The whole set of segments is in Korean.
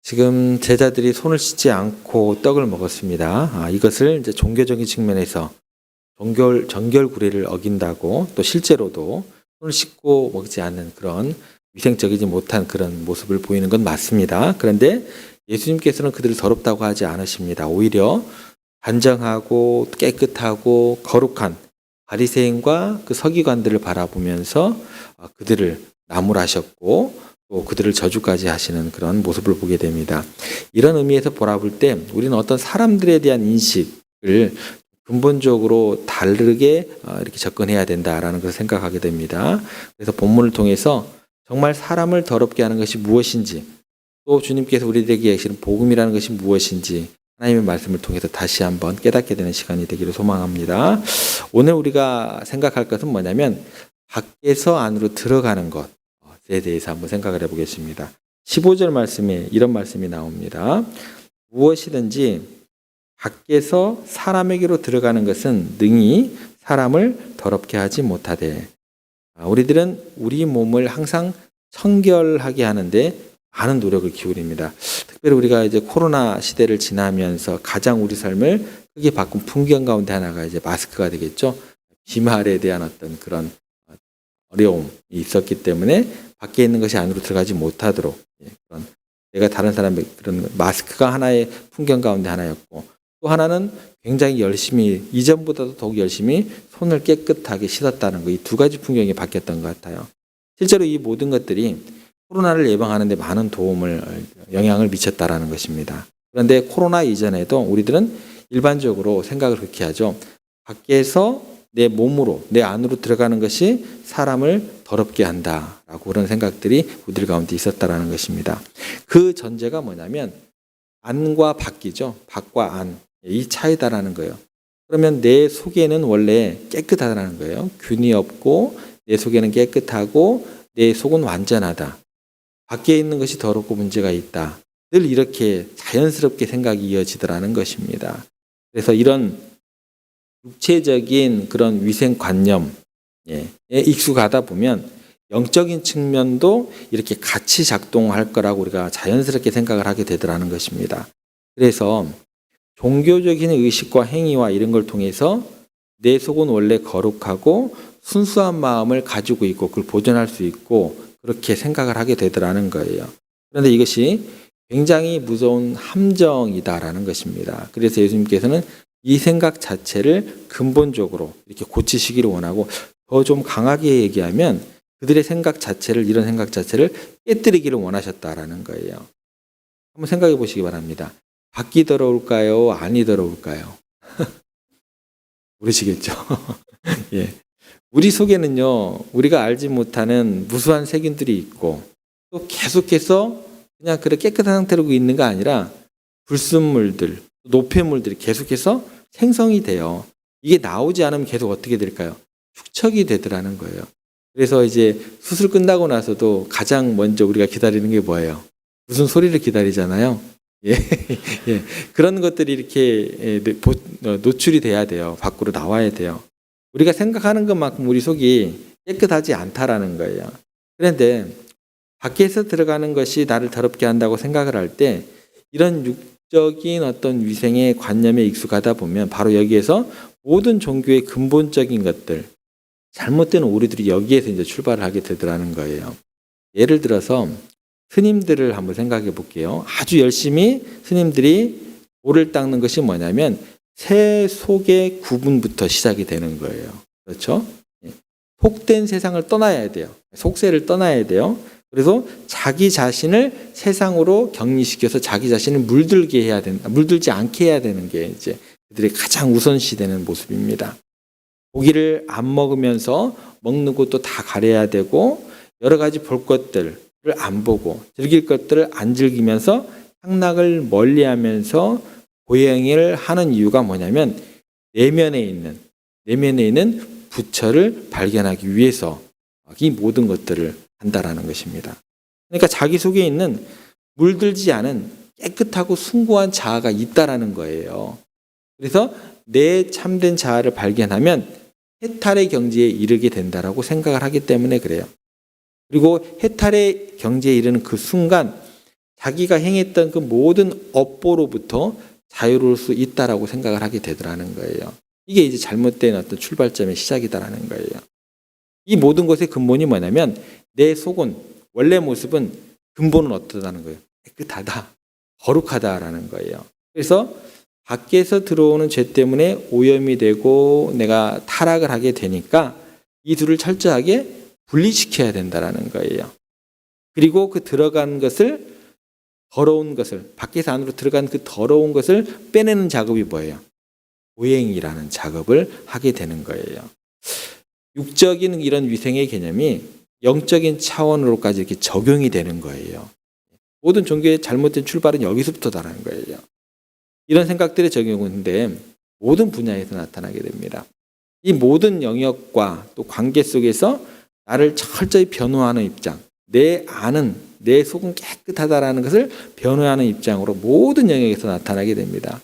지금 제자들이 손을 씻지 않고 떡을 먹었습니다. 이것을 이제 종교적인 측면에서 정결구례를 어긴다고, 또 실제로도 손을 씻고 먹지 않는 그런 위생적이지 못한 그런 모습을 보이는 건 맞습니다. 그런데 예수님께서는 그들을 더럽다고 하지 않으십니다. 오히려 단정하고 깨끗하고 거룩한 바리새인과 그 서기관들을 바라보면서 그들을 나무라셨고 또 그들을 저주까지 하시는 그런 모습을 보게 됩니다. 이런 의미에서 바라볼 때 우리는 어떤 사람들에 대한 인식을 근본적으로 다르게 이렇게 접근해야 된다라는 것을 생각하게 됩니다. 그래서 본문을 통해서 정말 사람을 더럽게 하는 것이 무엇인지, 또 주님께서 우리에게 계시는 복음이라는 것이 무엇인지 하나님의 말씀을 통해서 다시 한번 깨닫게 되는 시간이 되기를 소망합니다. 오늘 우리가 생각할 것은 뭐냐면 밖에서 안으로 들어가는 것에 대해서 한번 생각을 해보겠습니다. 15절 말씀에 이런 말씀이 나옵니다. 무엇이든지 밖에서 사람에게로 들어가는 것은 능히 사람을 더럽게 하지 못하되. 우리들은 우리 몸을 항상 청결하게 하는데 많은 노력을 기울입니다. 특별히 우리가 이제 코로나 시대를 지나면서 가장 우리 삶을 크게 바꾼 풍경 가운데 하나가 이제 마스크가 되겠죠. 비말에 대한 어떤 그런 어려움이 있었기 때문에 밖에 있는 것이 안으로 들어가지 못하도록 그런 내가 다른 사람의 그런 마스크가 하나의 풍경 가운데 하나였고, 또 하나는 굉장히 열심히 이전보다도 더욱 열심히 손을 깨끗하게 씻었다는 거, 이 두 가지 풍경이 바뀌었던 것 같아요. 실제로 이 모든 것들이 코로나를 예방하는 데 많은 영향을 미쳤다라는 것입니다. 그런데 코로나 이전에도 우리들은 일반적으로 생각을 그렇게 하죠. 밖에서 내 몸으로, 내 안으로 들어가는 것이 사람을 더럽게 한다라고 그런 생각들이 우리들 가운데 있었다라는 것입니다. 그 전제가 뭐냐면 안과 밖이죠. 밖과 안. 이 차이다라는 거예요. 그러면 내 속에는 원래 깨끗하다는 거예요. 균이 없고 내 속에는 깨끗하고 내 속은 완전하다. 밖에 있는 것이 더럽고 문제가 있다. 늘 이렇게 자연스럽게 생각이 이어지더라는 것입니다. 그래서 이런 육체적인 그런 위생관념에 익숙하다 보면 영적인 측면도 이렇게 같이 작동할 거라고 우리가 자연스럽게 생각을 하게 되더라는 것입니다. 그래서 종교적인 의식과 행위와 이런 걸 통해서 내 속은 원래 거룩하고 순수한 마음을 가지고 있고 그걸 보존할 수 있고 그렇게 생각을 하게 되더라는 거예요. 그런데 이것이 굉장히 무서운 함정이다라는 것입니다. 그래서 예수님께서는 이 생각 자체를 근본적으로 이렇게 고치시기를 원하고, 더 좀 강하게 얘기하면 그들의 생각 자체를, 이런 생각 자체를 깨뜨리기를 원하셨다라는 거예요. 한번 생각해 보시기 바랍니다. 밖이 더러울까요? 안이 더러울까요? 모르시겠죠? 예. 우리 속에는요, 우리가 알지 못하는 무수한 세균들이 있고, 또 계속해서 그냥 그렇게 깨끗한 상태로 있는 거 아니라 불순물들, 노폐물들이 계속해서 생성이 돼요. 이게 나오지 않으면 계속 어떻게 될까요? 축적이 되더라는 거예요. 그래서 이제 수술 끝나고 나서도 가장 먼저 우리가 기다리는 게 뭐예요? 무슨 소리를 기다리잖아요. 예, 예. 그런 것들이 이렇게 노출이 돼야 돼요. 밖으로 나와야 돼요. 우리가 생각하는 것만큼 우리 속이 깨끗하지 않다라는 거예요. 그런데 밖에서 들어가는 것이 나를 더럽게 한다고 생각을 할 때 이런 육적인 어떤 위생의 관념에 익숙하다 보면 바로 여기에서 모든 종교의 근본적인 것들, 잘못된 오류들이 여기에서 이제 출발을 하게 되더라는 거예요. 예를 들어서 스님들을 한번 생각해 볼게요. 아주 열심히 스님들이 볼을 닦는 것이 뭐냐면 새 속의 구분부터 시작이 되는 거예요. 그렇죠? 속된 세상을 떠나야 돼요. 속세를 떠나야 돼요. 그래서 자기 자신을 세상으로 격리시켜서 자기 자신을 물들게 해야 된다. 물들지 않게 해야 되는 게 이제 그들의 가장 우선시되는 모습입니다. 고기를 안 먹으면서 먹는 것도 다 가려야 되고, 여러 가지 볼 것들을 안 보고 즐길 것들을 안 즐기면서 향락을 멀리하면서 고행을 하는 이유가 뭐냐면 내면에 있는 부처를 발견하기 위해서 이 모든 것들을 한다라는 것입니다. 그러니까 자기 속에 있는 물들지 않은 깨끗하고 숭고한 자아가 있다라는 거예요. 그래서 내 참된 자아를 발견하면 해탈의 경지에 이르게 된다라고 생각을 하기 때문에 그래요. 그리고 해탈의 경지에 이르는 그 순간 자기가 행했던 그 모든 업보로부터 자유로울 수 있다라고 생각을 하게 되더라는 거예요. 이게 이제 잘못된 어떤 출발점의 시작이다라는 거예요. 이 모든 것의 근본이 뭐냐면 내 속은 원래 모습은 근본은 어떠다는 거예요. 깨끗하다, 거룩하다라는 거예요. 그래서 밖에서 들어오는 죄 때문에 오염이 되고 내가 타락을 하게 되니까 이 둘을 철저하게 분리시켜야 된다라는 거예요. 그리고 그 들어간 것을 더러운 것을 밖에서 안으로 들어간 그 더러운 것을 빼내는 작업이 뭐예요? 보행이라는 작업을 하게 되는 거예요. 육적인 이런 위생의 개념이 영적인 차원으로까지 이렇게 적용이 되는 거예요. 모든 종교의 잘못된 출발은 여기서부터다라는 거예요. 이런 생각들의 적용인데 모든 분야에서 나타나게 됩니다. 이 모든 영역과 또 관계 속에서 나를 철저히 변호하는 입장, 내 안은 내 속은 깨끗하다라는 것을 변호하는 입장으로 모든 영역에서 나타나게 됩니다.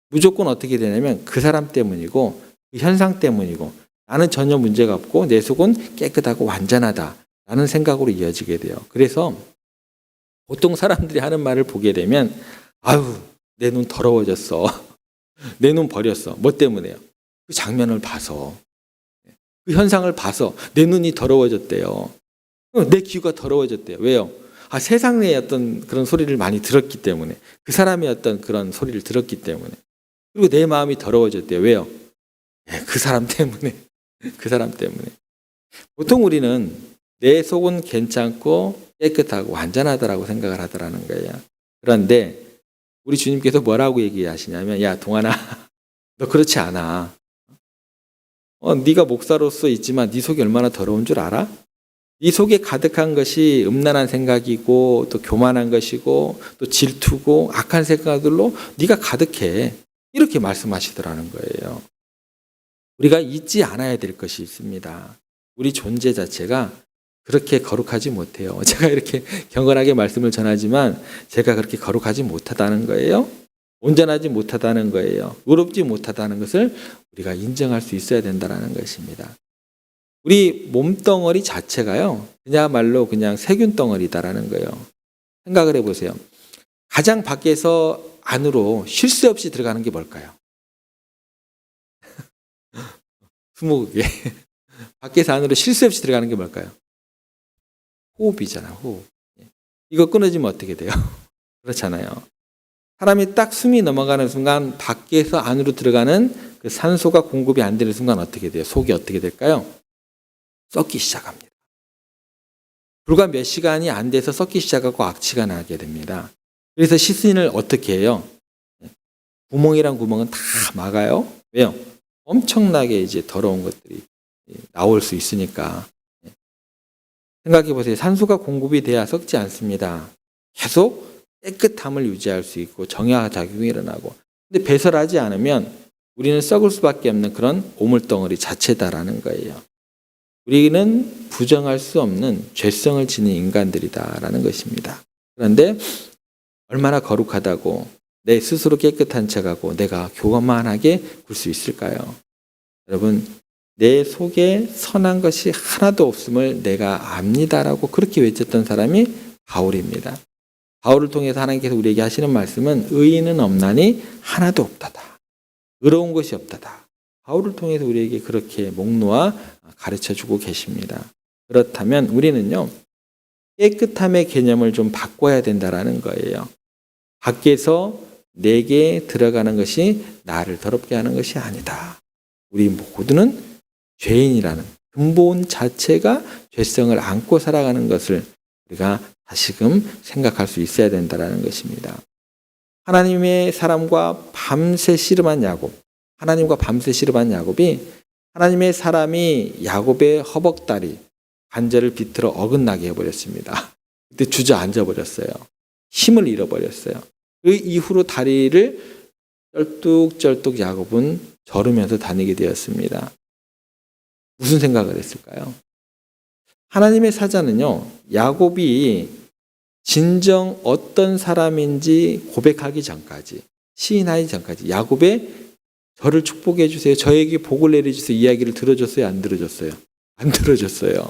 무조건 어떻게 되냐면 그 사람 때문이고 그 현상 때문이고 나는 전혀 문제가 없고 내 속은 깨끗하고 완전하다라는 생각으로 이어지게 돼요. 그래서 보통 사람들이 하는 말을 보게 되면 아유 내 눈 더러워졌어. 내 눈 버렸어. 뭐 때문에요? 그 장면을 봐서 그 현상을 봐서 내 눈이 더러워졌대요. 내 귀가 더러워졌대요. 왜요? 세상의 어떤 그런 소리를 많이 들었기 때문에 그 사람의 어떤 그런 소리를 들었기 때문에 그리고 내 마음이 더러워졌대요. 왜요? 그 사람 때문에 그 사람 때문에 보통 우리는 내 속은 괜찮고 깨끗하고 완전하다라고 생각을 하더라는 거예요. 그런데 우리 주님께서 뭐라고 얘기하시냐면 야 동안아 너 그렇지 않아. 네가 목사로서 있지만 네 속이 얼마나 더러운 줄 알아? 네 속에 가득한 것이 음란한 생각이고 또 교만한 것이고 또 질투고 악한 생각들로 네가 가득해. 이렇게 말씀하시더라는 거예요. 우리가 잊지 않아야 될 것이 있습니다. 우리 존재 자체가 그렇게 거룩하지 못해요. 제가 이렇게 경건하게 말씀을 전하지만 제가 그렇게 거룩하지 못하다는 거예요. 온전하지 못하다는 거예요. 의롭지 못하다는 것을 우리가 인정할 수 있어야 된다는 것입니다. 우리 몸덩어리 자체가요. 그야말로 그냥 세균 덩어리다라는 거예요. 생각을 해보세요. 가장 밖에서 안으로 쉴 새 없이 들어가는 게 뭘까요? 스무고개. 밖에서 안으로 쉴 새 없이 들어가는 게 뭘까요? 호흡이잖아, 호흡. 이거 끊어지면 어떻게 돼요? 그렇잖아요. 사람이 딱 숨이 넘어가는 순간 밖에서 안으로 들어가는 그 산소가 공급이 안 되는 순간 어떻게 돼요? 속이 어떻게 될까요? 썩기 시작합니다. 불과 몇 시간이 안 돼서 썩기 시작하고 악취가 나게 됩니다. 그래서 시신을 어떻게 해요? 구멍이란 구멍은 다 막아요. 왜요? 엄청나게 이제 더러운 것들이 나올 수 있으니까. 생각해 보세요. 산소가 공급이 돼야 썩지 않습니다. 계속 깨끗함을 유지할 수 있고 정화작용이 일어나고. 근데 배설하지 않으면 우리는 썩을 수밖에 없는 그런 오물덩어리 자체다라는 거예요. 우리는 부정할 수 없는 죄성을 지닌 인간들이다라는 것입니다. 그런데 얼마나 거룩하다고 내 스스로 깨끗한 척하고 내가 교만하게 굴 수 있을까요? 여러분 내 속에 선한 것이 하나도 없음을 내가 압니다라고 그렇게 외쳤던 사람이 바울입니다. 바울을 통해서 하나님께서 우리에게 하시는 말씀은 의인은 없나니 하나도 없다다. 의로운 것이 없다다. 바울을 통해서 우리에게 그렇게 목놓아 가르쳐주고 계십니다. 그렇다면 우리는요. 깨끗함의 개념을 좀 바꿔야 된다라는 거예요. 밖에서 내게 들어가는 것이 나를 더럽게 하는 것이 아니다. 우리 모두는 죄인이라는 근본 자체가 죄성을 안고 살아가는 것을 우리가 다시금 생각할 수 있어야 된다는 것입니다. 하나님의 사람과 밤새 씨름한 야곱, 하나님과 밤새 씨름한 야곱이 하나님의 사람이 야곱의 허벅다리, 관절을 비틀어 어긋나게 해버렸습니다. 그때 주저앉아 버렸어요. 힘을 잃어버렸어요. 그 이후로 다리를 쩔뚝쩔뚝 야곱은 저르면서 다니게 되었습니다. 무슨 생각을 했을까요? 하나님의 사자는요, 야곱이 진정 어떤 사람인지 고백하기 전까지, 시인하기 전까지 야곱의 저를 축복해 주세요. 저에게 복을 내려주세요. 이야기를 들어줬어요? 안 들어줬어요? 안 들어줬어요.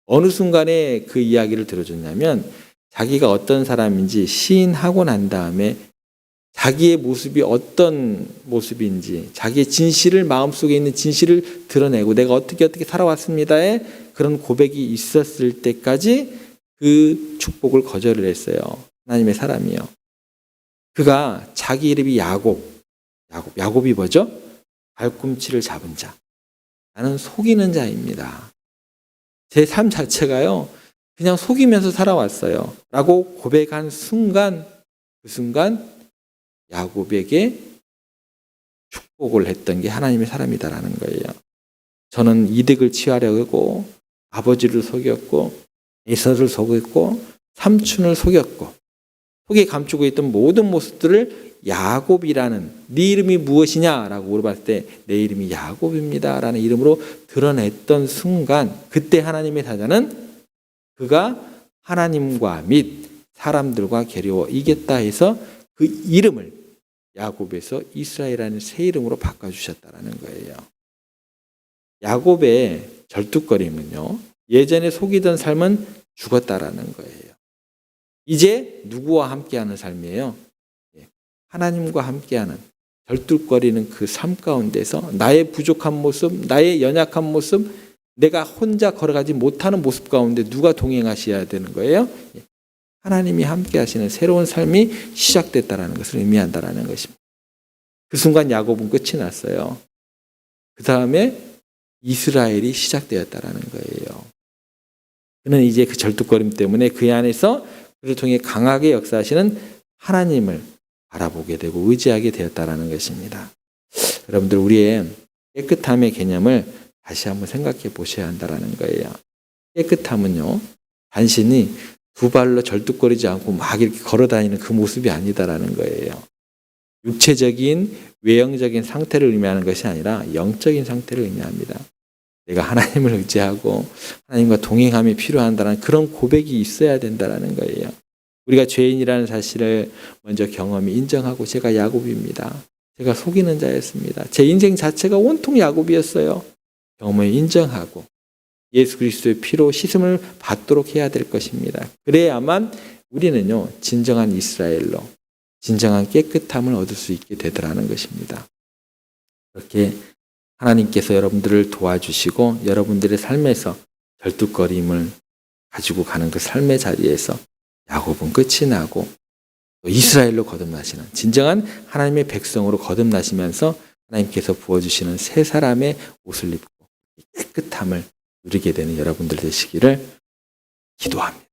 어느 순간에 그 이야기를 들어줬냐면 자기가 어떤 사람인지 시인하고 난 다음에 자기의 모습이 어떤 모습인지 자기의 진실을 마음속에 있는 진실을 드러내고 내가 어떻게 살아왔습니다의 그런 고백이 있었을 때까지 그 축복을 거절을 했어요. 하나님의 사람이요. 그가 자기 이름이 야곱이 뭐죠? 발꿈치를 잡은 자. 나는 속이는 자입니다. 제 삶 자체가요. 그냥 속이면서 살아왔어요. 라고 고백한 순간 그 순간 야곱에게 축복을 했던 게 하나님의 사람이다라는 거예요. 저는 이득을 취하려고 아버지를 속였고 에서를 속였고 삼촌을 속였고 속에 감추고 있던 모든 모습들을 야곱이라는 네 이름이 무엇이냐라고 물어봤을 때 내 이름이 야곱입니다라는 이름으로 드러냈던 순간 그때 하나님의 사자는 그가 하나님과 및 사람들과 겨루어 이겼다 해서 그 이름을 야곱에서 이스라엘이라는 새 이름으로 바꿔주셨다라는 거예요. 야곱의 절뚝거림은요. 예전에 속이던 삶은 죽었다라는 거예요. 이제 누구와 함께하는 삶이에요? 하나님과 함께하는 절뚝거리는 그 삶 가운데서 나의 부족한 모습, 나의 연약한 모습, 내가 혼자 걸어가지 못하는 모습 가운데 누가 동행하셔야 되는 거예요? 하나님이 함께 하시는 새로운 삶이 시작됐다라는 것을 의미한다라는 것입니다. 그 순간 야곱은 끝이 났어요. 그 다음에 이스라엘이 시작되었다라는 거예요. 그는 이제 그 절뚝거림 때문에 그 안에서 그를 통해 강하게 역사하시는 하나님을 바라보게 되고 의지하게 되었다라는 것입니다. 여러분들 우리의 깨끗함의 개념을 다시 한번 생각해 보셔야 한다라는 거예요. 깨끗함은요. 단순히 두 발로 절뚝거리지 않고 막 이렇게 걸어다니는 그 모습이 아니다라는 거예요. 육체적인 외형적인 상태를 의미하는 것이 아니라 영적인 상태를 의미합니다. 내가 하나님을 의지하고 하나님과 동행함이 필요한다는 그런 고백이 있어야 된다라는 거예요. 우리가 죄인이라는 사실을 먼저 경험히 인정하고 제가 야곱입니다. 제가 속이는 자였습니다. 제 인생 자체가 온통 야곱이었어요. 경험을 인정하고 예수 그리스도의 피로 씻음을 받도록 해야 될 것입니다. 그래야만 우리는요. 진정한 이스라엘로 진정한 깨끗함을 얻을 수 있게 되더라는 것입니다. 그렇게 하나님께서 여러분들을 도와주시고 여러분들의 삶에서 절뚝거림을 가지고 가는 그 삶의 자리에서 야곱은 끝이 나고 또 이스라엘로 거듭나시는 진정한 하나님의 백성으로 거듭나시면서 하나님께서 부어주시는 새 사람의 옷을 입고 깨끗함을 누리게 되는 여러분들 되시기를 기도합니다.